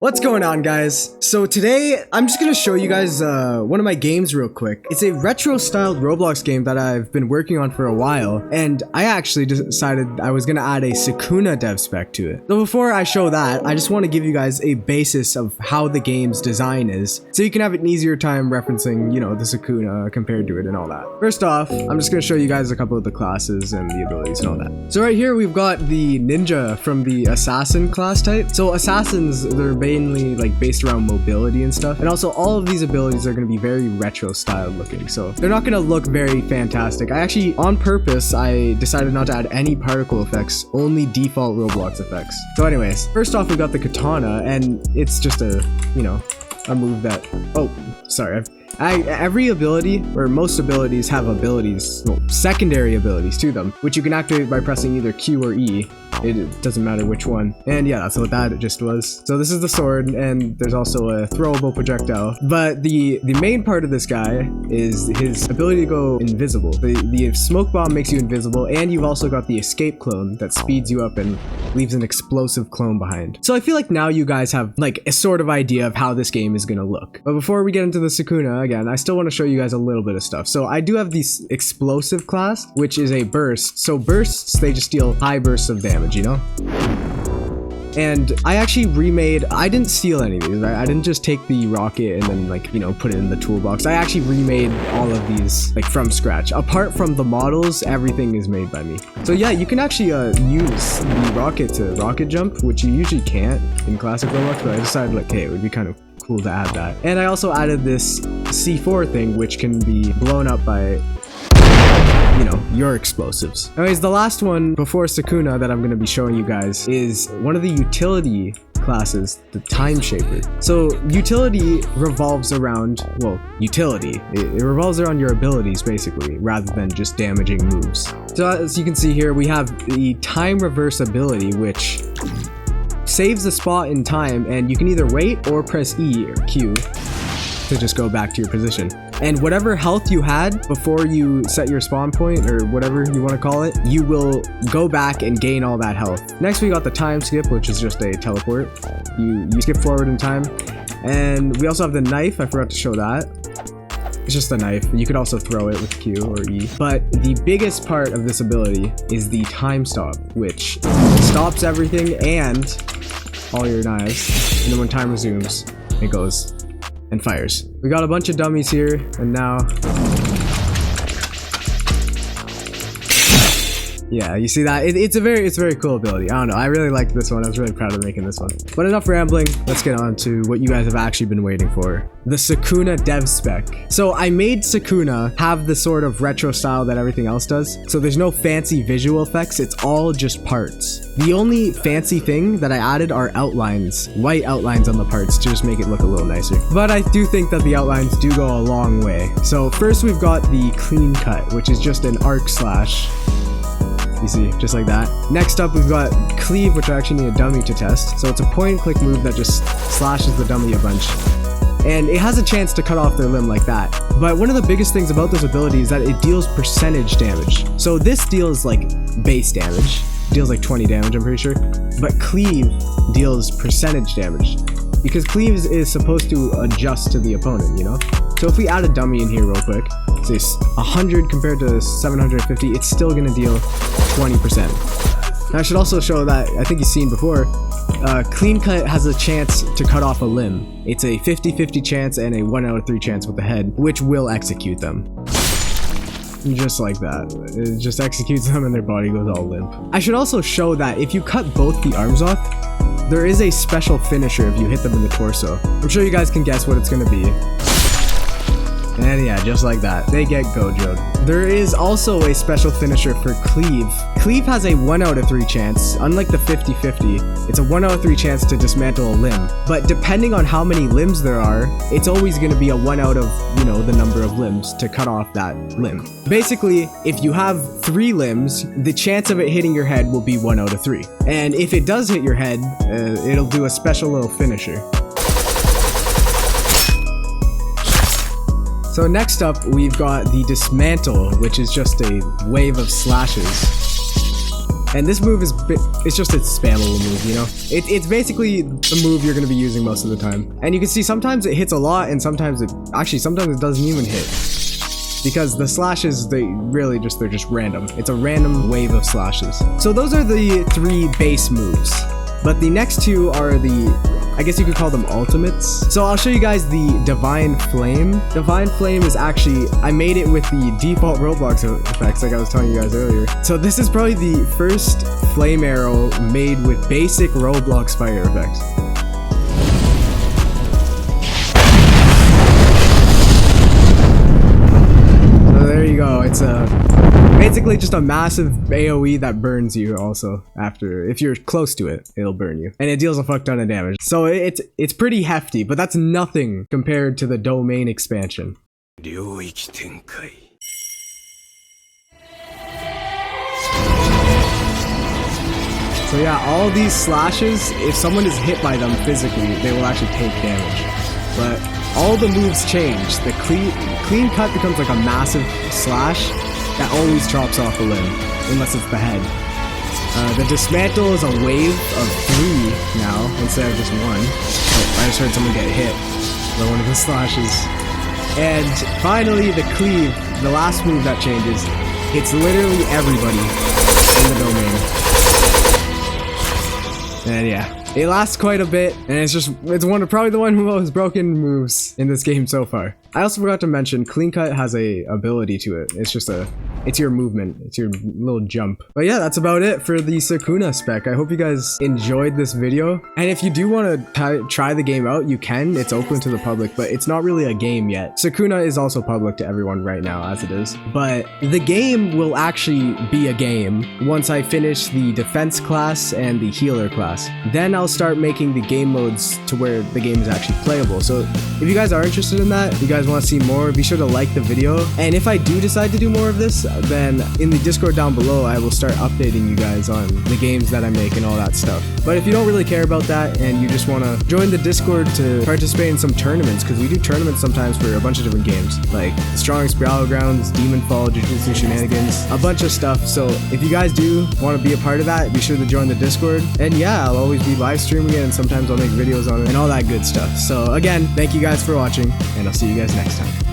What's going on, guys? So today I'm just gonna show you guys one of my games real quick. It's a retro styled Roblox game that I've been working on for a while, and I actually decided I was gonna add a Sukuna dev spec to it. So before I show that, I just want to give you guys a basis of how the game's design is, so you can have an easier time referencing, you know, the Sukuna compared to it and all that. First off, I'm just gonna show you guys a couple of the classes and the abilities and all that. So right here we've got the ninja from the assassin class type. So assassins, they're mainly like based around mobility and stuff, and also all of these abilities are going to be very retro styled looking, so they're not going to look very fantastic. I actually, on purpose, I decided not to add any particle effects, only default Roblox effects. So anyways, first off we got the katana, and it's just a, you know, a move that, oh sorry, every ability, or most abilities, have abilities, well, secondary abilities to them, which you can activate by pressing either Q or E. It doesn't matter which one. And yeah, that's what that just was. So this is the sword, and there's also a throwable projectile. But the main part of this guy is his ability to go invisible. The smoke bomb makes you invisible, and you've also got the escape clone that speeds you up and leaves an explosive clone behind. So I feel like now you guys have like a sort of idea of how this game is gonna look. But before we get into the Sukuna, again, I still want to show you guys a little bit of stuff. So I do have this explosive class, which is a burst. So bursts, they just deal high bursts of damage, you know? And I actually remade, I didn't steal any of these, right? I didn't just take the rocket and then, like, you know, put it in the toolbox. I actually remade all of these, like, from scratch. Apart from the models, everything is made by me. So yeah, you can actually use the rocket to rocket jump, which you usually can't in classic Roblox, but I decided, like, hey, it would be kind of cool to add that. And I also added this C4 thing, which can be blown up by, you know, your explosives. Anyways, the last one before Sukuna that I'm going to be showing you guys is one of the utility classes, the Time Shaper. So utility revolves around, well, utility. It revolves around your abilities, basically, rather than just damaging moves. So as you can see here, we have the Time Reverse ability, which saves the spot in time, and you can either wait or press E or Q to just go back to your position. And whatever health you had before you set your spawn point, or whatever you want to call it, you will go back and gain all that health. Next we got the time skip, which is just a teleport. You skip forward in time. And we also have the knife. I forgot to show that. It's just a knife. You could also throw it with Q or E. But the biggest part of this ability is the time stop, which stops everything and all your knives. And then when time resumes, it goes and fires. We got a bunch of dummies here, and now, yeah, you see that? It's a very cool ability. I don't know, I really liked this one. I was really proud of making this one. But enough rambling, let's get on to what you guys have actually been waiting for. The Sukuna dev spec. So I made Sukuna have the sort of retro style that everything else does. So there's no fancy visual effects, it's all just parts. The only fancy thing that I added are outlines, white outlines on the parts to just make it look a little nicer. But I do think that the outlines do go a long way. So first we've got the clean cut, which is just an arc slash. You see, just like that. Next up, we've got cleave, which I actually need a dummy to test. So it's a point and click move that just slashes the dummy a bunch. And it has a chance to cut off their limb like that. But one of the biggest things about this ability is that it deals percentage damage. So this deals like base damage. It deals like 20 damage, I'm pretty sure. But cleave deals percentage damage, because cleave is supposed to adjust to the opponent, you know? So if we add a dummy in here real quick, say 100 compared to 750, it's still gonna deal 20%. Now I should also show that, I think you've seen before, clean cut has a chance to cut off a limb. It's a 50-50 chance and a 1 out of 3 chance with the head, which will execute them. Just like that. It just executes them and their body goes all limp. I should also show that if you cut both the arms off, there is a special finisher if you hit them in the torso. I'm sure you guys can guess what it's gonna be. And yeah, just like that, they get gojoed. There is also a special finisher for cleave. Cleave has a 1 out of 3 chance, unlike the 50-50. It's a 1 out of 3 chance to dismantle a limb. But depending on how many limbs there are, it's always going to be a 1 out of, you know, the number of limbs to cut off that limb. Basically, if you have 3 limbs, the chance of it hitting your head will be 1 out of 3. And if it does hit your head, it'll do a special little finisher. So next up, we've got the dismantle, which is just a wave of slashes. And this move is it's just a spammable move, you know? It's basically the move you're gonna be using most of the time. And you can see sometimes it hits a lot and sometimes it doesn't even hit. Because the slashes, they're just random. It's a random wave of slashes. So those are the 3 base moves. But the next 2 are I guess you could call them ultimates. So I'll show you guys the Divine Flame. Divine Flame is actually, I made it with the default Roblox effects like I was telling you guys earlier. So this is probably the first flame arrow made with basic Roblox fire effects. So there you go. It's basically just a massive AoE that burns you also after. If you're close to it, it'll burn you. And it deals a fuck ton of damage. So it's pretty hefty, but that's nothing compared to the domain expansion. So yeah, all these slashes, if someone is hit by them physically, they will actually take damage. But all the moves change. The clean cut becomes like a massive slash that always chops off a limb, unless it's the head. The dismantle is a wave of 3 now, instead of just 1. Oh, I just heard someone get hit by one of the slashes. And finally, the cleave, the last move that changes, hits literally everybody in the domain. And yeah, it lasts quite a bit, and it's probably the one of the most broken moves in this game so far. I also forgot to mention, Clean Cut has a ability to it. It's your movement. It's your little jump. But yeah, that's about it for the Sukuna spec. I hope you guys enjoyed this video. And if you do want to try the game out, you can. It's open to the public, but it's not really a game yet. Sukuna is also public to everyone right now, as it is. But the game will actually be a game once I finish the defense class and the healer class. Then I'll start making the game modes to where the game is actually playable. So if you guys are interested in that, you guys want to see more, be sure to like the video. And if I do decide to do more of this, then in the Discord down below, I will start updating you guys on the games that I make and all that stuff. But if you don't really care about that and you just want to join the Discord to participate in some tournaments, because we do tournaments sometimes for a bunch of different games, like Strongest Battlegrounds, Demonfall, Jujutsu Shenanigans, a bunch of stuff. So if you guys do want to be a part of that, be sure to join the Discord. And yeah, I'll always be live streaming it, and sometimes I'll make videos on it and all that good stuff. So again, thank you guys for watching, and I'll see you guys next time.